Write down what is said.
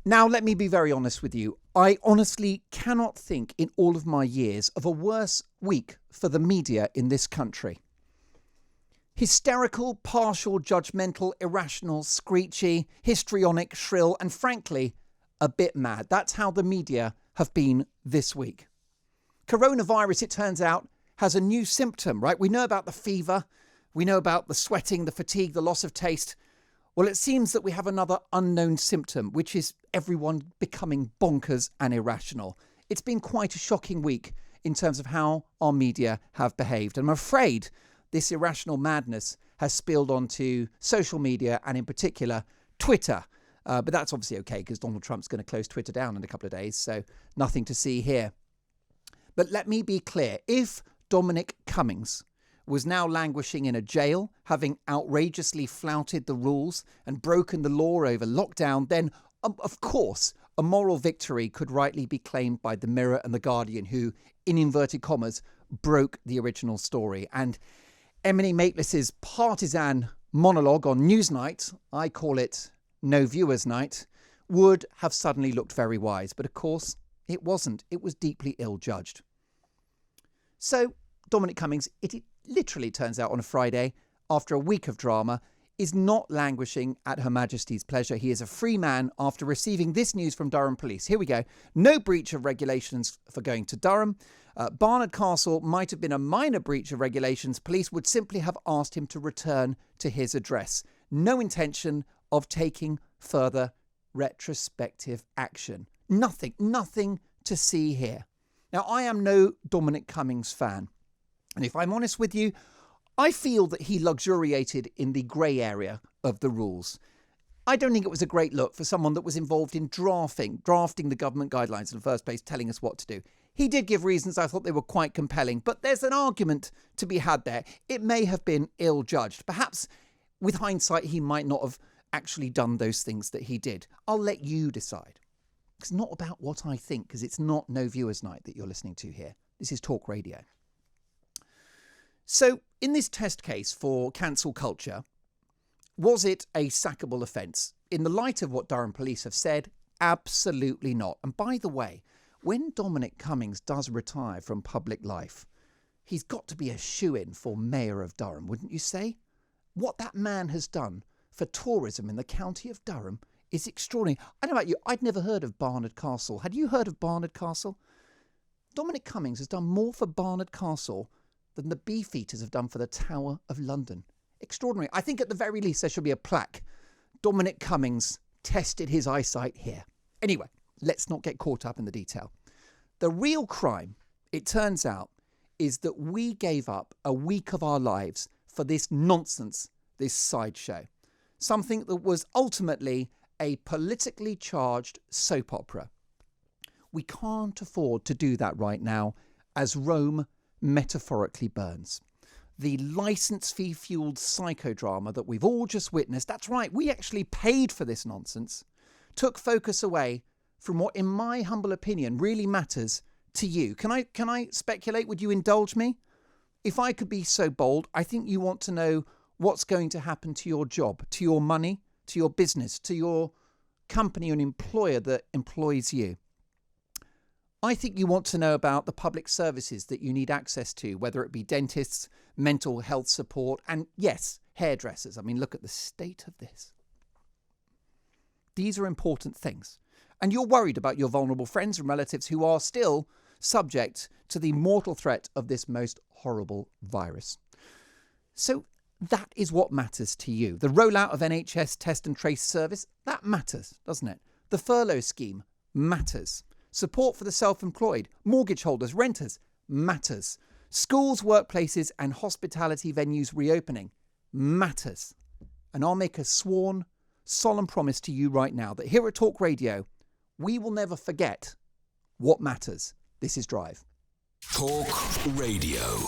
Now, let me be very honest with you. I honestly cannot think in all of my years of a worse week for the media in this country. Hysterical, partial, judgemental, irrational, screechie, histrionic, shrill, and frankly, a bit mad. That's how the media have been this week. Coronavirus, it turns out, has a new symptom, right? We know about the fever. We know about the sweating, the fatigue, the loss of taste. Well, it seems that we have another unknown symptom, which is everyone becoming bonkers and irrational. It's been quite a shocking week in terms of how our media have behaved. And I'm afraid this irrational madness has spilled onto social media and in particular Twitter. But that's obviously okay because Donald Trump's going to close Twitter down in a couple of days. So nothing to see here. But let me be clear. If Dominic Cummings was now languishing in a jail, having outrageously flouted the rules and broken the law over lockdown, then, of course, a moral victory could rightly be claimed by the Mirror and the Guardian, who, in inverted commas, broke the original story. And Emily Maitlis's partisan monologue on Newsnight, I call it No Viewers Night, would have suddenly looked very wise. But of course, it wasn't. It was deeply ill-judged. So, Dominic Cummings, it literally turns out on a Friday, after a week of drama, is not languishing at Her Majesty's pleasure. He is a free man after receiving this news from Durham Police. Here we go. No breach of regulations for going to Durham. Barnard Castle might have been a minor breach of regulations. Police would simply have asked him to return to his address. No intention of taking further retrospective action. Nothing to see here. Now, I am no Dominic Cummings fan. And if I'm honest with you, I feel that he luxuriated in the grey area of the rules. I don't think it was a great look for someone that was involved in drafting the government guidelines in the first place, telling us what to do. He did give reasons. I thought they were quite compelling, but there's an argument to be had there. It may have been ill-judged. Perhaps with hindsight, he might not have actually done those things that he did. I'll let you decide. It's not about what I think, because it's not No Viewers Night that you're listening to here. This is Talk Radio. So, in this test case for cancel culture, was it a sackable offence? In the light of what Durham Police have said, absolutely not. And by the way, when Dominic Cummings does retire from public life, he's got to be a shoo-in for Mayor of Durham, wouldn't you say? What that man has done for tourism in the county of Durham is extraordinary. I don't know about you, I'd never heard of Barnard Castle. Had you heard of Barnard Castle? Dominic Cummings has done more for Barnard Castle than the Beefeaters have done for the Tower of London. Extraordinary. I think at the very least there should be a plaque. Dominic Cummings tested his eyesight here. Anyway, let's not get caught up in the detail. The real crime, it turns out, is that we gave up a week of our lives for this nonsense, this sideshow. Something that was ultimately a politically charged soap opera. We can't afford to do that right now as Rome metaphorically burns. The licence fee-fuelled psychodrama that we've all just witnessed, that's right, we actually paid for this nonsense, took focus away from what, in my humble opinion, really matters to you. Can I speculate? Would you indulge me? If I could be so bold, I think you want to know what's going to happen to your job, to your money, to your business, to your company and employer that employs you. I think you want to know about the public services that you need access to, whether it be dentists, mental health support, and yes, hairdressers. I mean, look at the state of this. These are important things. And you're worried about your vulnerable friends and relatives who are still subject to the mortal threat of this most horrible virus. So that is what matters to you. The rollout of NHS test and trace service, that matters, doesn't it? The furlough scheme matters. Support for the self-employed, mortgage holders, renters, matters. Schools, workplaces and hospitality venues reopening, matters. And I'll make a sworn, solemn promise to you right now that here at Talk Radio, we will never forget what matters. This is Drive. Talk Radio.